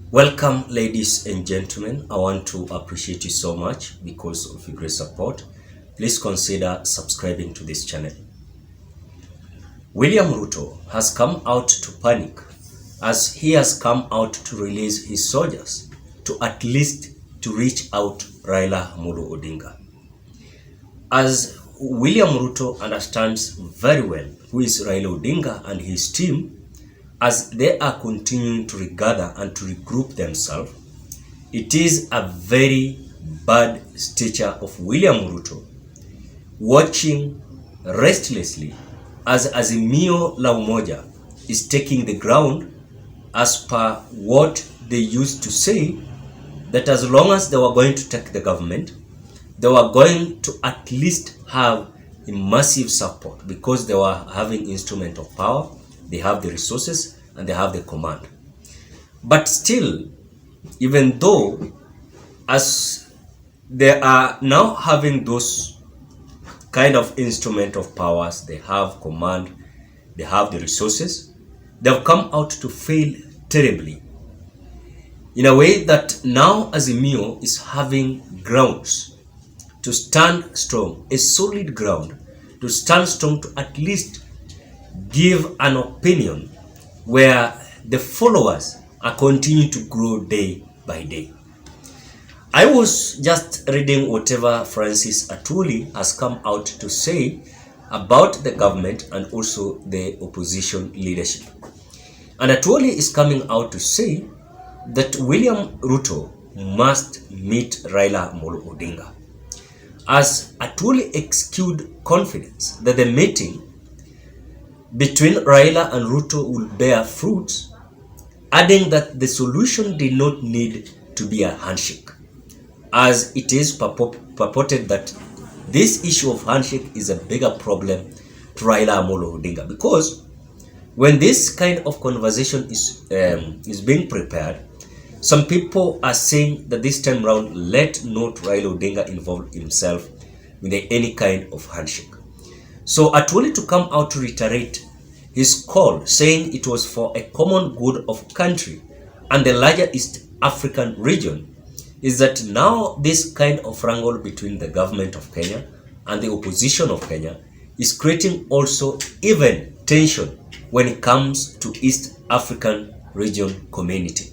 Welcome, ladies and gentlemen. I want to appreciate you so much because of your great support. Please consider subscribing to this channel. William Ruto has come out to panic as he has come out to release his soldiers to at least to reach out Raila Odinga. As William Ruto understands very well who is Raila Odinga and his team, as they are continuing to regather and to regroup themselves, it is a very bad stature of William Ruto watching restlessly as Azimio la Umoja is taking the ground, as per what they used to say, that as long as they were going to take the government, they were going to at least have a massive support because they were having instrument of power, they have the resources, and they have the command. But still, even though as they are now having those kind of instrument of powers, they have command, they have the resources, they have come out to fail terribly. In a way that now Azimio is having grounds to stand strong, a solid ground to stand strong, to at least give an opinion where the followers are continuing to grow day by day. I was just reading whatever Francis Atwoli has come out to say about the government and also the opposition leadership. And Atwoli is coming out to say that William Ruto must meet Raila Odinga. As Atwoli exuded confidence that the meeting between Raila and Ruto will bear fruits, adding that the solution did not need to be a handshake, as it is purported that this issue of handshake is a bigger problem to Raila Amolo Odinga, because when this kind of conversation is being prepared, some people are saying that this time round, let not Raila Odinga involve himself with any kind of handshake. So Atwoli to come out to reiterate his call, saying it was for a common good of country and the larger East African region, is that now this kind of wrangle between the government of Kenya and the opposition of Kenya is creating also even tension when it comes to East African region community.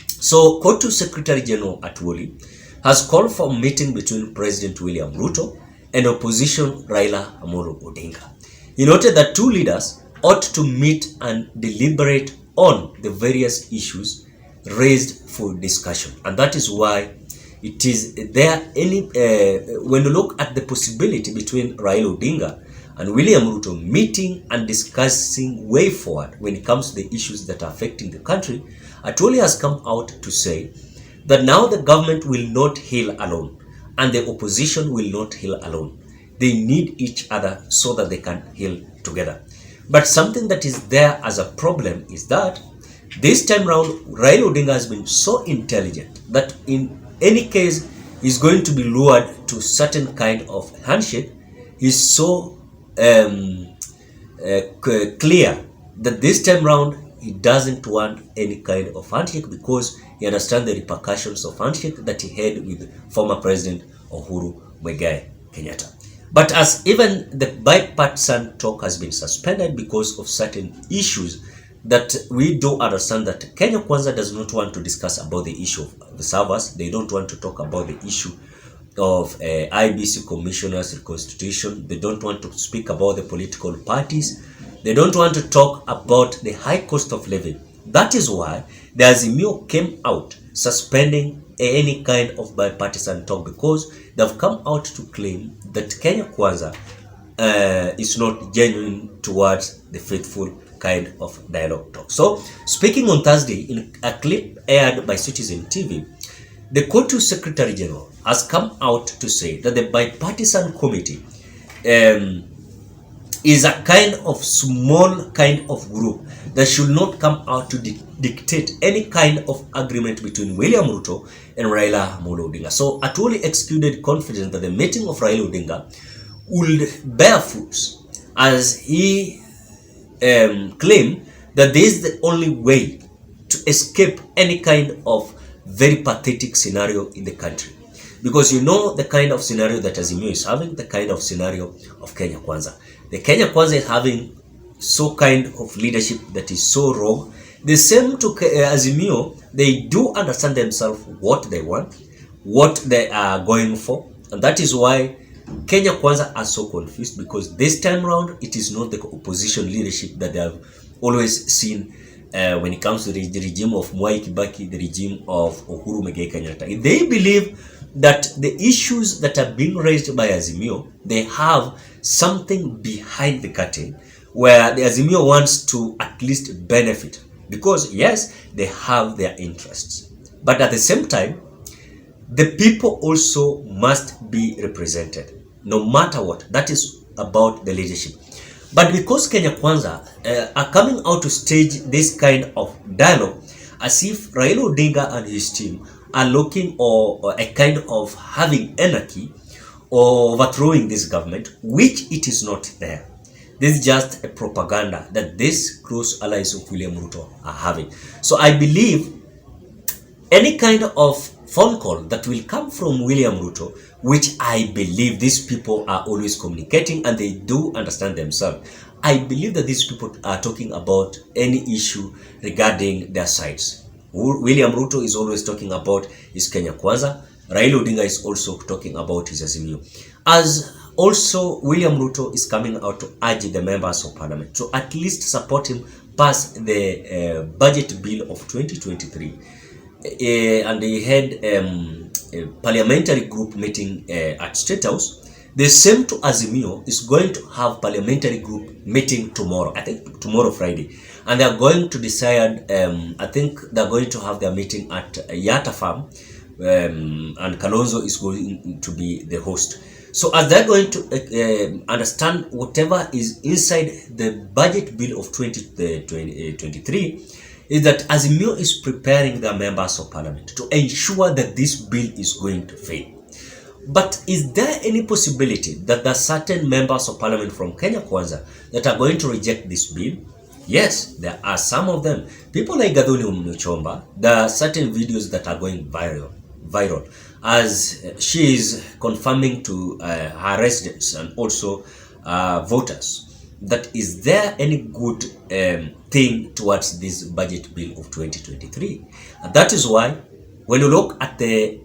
So KOTU Secretary General Atwoli has called for a meeting between President William Ruto and opposition Raila Amolo Odinga. He noted that two leaders ought to meet and deliberate on the various issues raised for discussion, and that is why it is there when you look at the possibility between Raila Odinga and William Ruto meeting and discussing way forward when it comes to the issues that are affecting the country, Atwoli has come out to say that now the government will not heal alone and the opposition will not heal alone. They need each other so that they can heal together. But something that is there as a problem is that this time round, Raila Odinga has been so intelligent that in any case he's going to be lured to certain kind of handshake. He's so clear that this time round he doesn't want any kind of handshake because he understands the repercussions of handshake that he had with former President Uhuru Muigai Kenyatta. But as even the bipartisan talk has been suspended because of certain issues that we do understand that Kenya Kwanza does not want to discuss about the issue of the servers. They don't want to talk about the issue of IBC commissioners reconstitution. They don't want to speak about the political parties. They don't want to talk about the high cost of living. That is why the Azimio came out suspending any kind of bipartisan talk, because they've come out to claim that Kenya Kwanza is not genuine towards the faithful kind of dialogue talk. So, speaking on Thursday in a clip aired by Citizen TV, the KOTU Secretary General has come out to say that the bipartisan committee is a kind of small kind of group that should not come out to dictate any kind of agreement between William Ruto and Raila Amolo Odinga. So Atwoli exuded confidence that the meeting of Raila Odinga would bear fruits, as he claimed that this is the only way to escape any kind of very pathetic scenario in the country. Because you know the kind of scenario that Azimio is having, the kind of scenario of Kenya Kwanza. The Kenya Kwanza is having so kind of leadership that is so wrong. The same to Azimio, they do understand themselves what they want, what they are going for. And that is why Kenya Kwanza are so confused, because this time around, it is not the opposition leadership that they have always seen when it comes to the regime of Mwai Kibaki, the regime of Uhuru Muigai Kenyatta. They believe that the issues that are being raised by Azimio, they have something behind the curtain where the Azimio wants to at least benefit, because yes, they have their interests, but at the same time, the people also must be represented, no matter what. That is about the leadership. But because Kenya Kwanza are coming out to stage this kind of dialogue, as if Raila Odinga and his team are looking or a kind of having anarchy or overthrowing this government, which it is not there. This is just a propaganda that these close allies of William Ruto are having. So I believe any kind of phone call that will come from William Ruto, which I believe these people are always communicating and they do understand themselves. I believe that these people are talking about any issue regarding their sides. William Ruto is always talking about his Kenya Kwanza. Raila Odinga is also talking about his Azimio. As also William Ruto is coming out to urge the members of parliament to at least support him pass the budget bill of 2023. And they had a parliamentary group meeting at State House. The same to Azimio is going to have parliamentary group meeting tomorrow. I think tomorrow, Friday. And they are going to decide, I think they're going to have their meeting at Yata Farm. And Kalonzo is going to be the host. So as they're going to understand whatever is inside the budget bill of 2023, is that Azimio is preparing their members of parliament to ensure that this bill is going to fail. But is there any possibility that there are certain members of parliament from Kenya Kwanza that are going to reject this bill? Yes, there are some of them. People like Gathoni Muchomba, there are certain videos that are going viral as she is confirming to her residents and also voters that is there any good thing towards this budget bill of 2023. And that is why when you look at the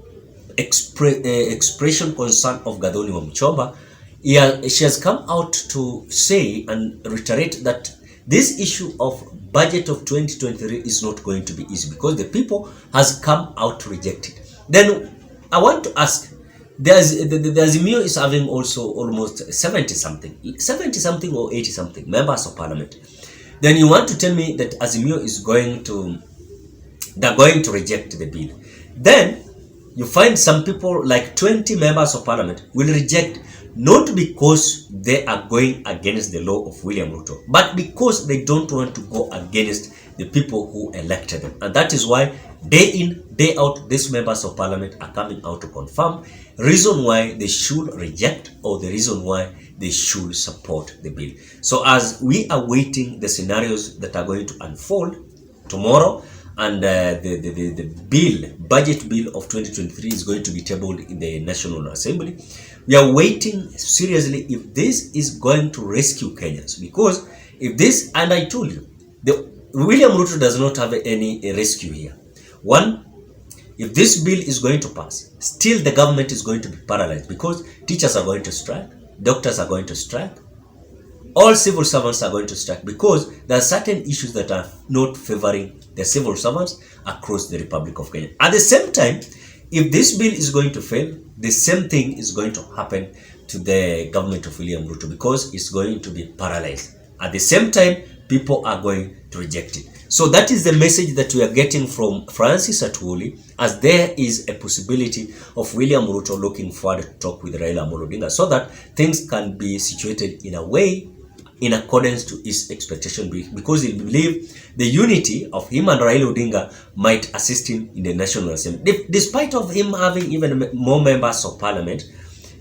expression concern of Gathoni Muchomba, she has come out to say and reiterate that this issue of budget of 2023 is not going to be easy because the people has come out to reject it. Then I want to ask, the Azimio is having also almost 70 something or 80 something members of parliament. Then you want to tell me that Azimio is going to reject the bill. Then you find some people like 20 members of parliament will reject, not because they are going against the law of William Ruto, but because they don't want to go against the people who elected them. And that is why day in, day out, these members of parliament are coming out to confirm reason why they should reject or the reason why they should support the bill. So as we are waiting the scenarios that are going to unfold tomorrow, and the budget bill of 2023 is going to be tabled in the National Assembly, we are waiting seriously if this is going to rescue Kenyans. Because if this, and I told you, William Ruto does not have any rescue here. One, if this bill is going to pass, still the government is going to be paralyzed because teachers are going to strike, doctors are going to strike, all civil servants are going to strike because there are certain issues that are not favoring the civil servants across the Republic of Kenya. At the same time, if this bill is going to fail, the same thing is going to happen to the government of William Ruto because it's going to be paralyzed. At the same time, people are going to reject it. So that is the message that we are getting from Francis Atwoli, as there is a possibility of William Ruto looking forward to talk with Raila Odinga so that things can be situated in a way in accordance to his expectation, because he believes the unity of him and Raila Odinga might assist him in the National Assembly. Despite of him having even more members of parliament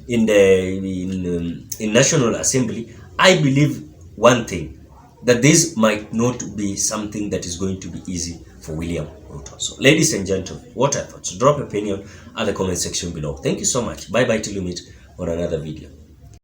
in the National Assembly, I believe one thing, that this might not be something that is going to be easy for William Ruto. So ladies and gentlemen, what are your thoughts? Drop your opinion at the comment section below. Thank you so much. Bye bye till you meet on another video.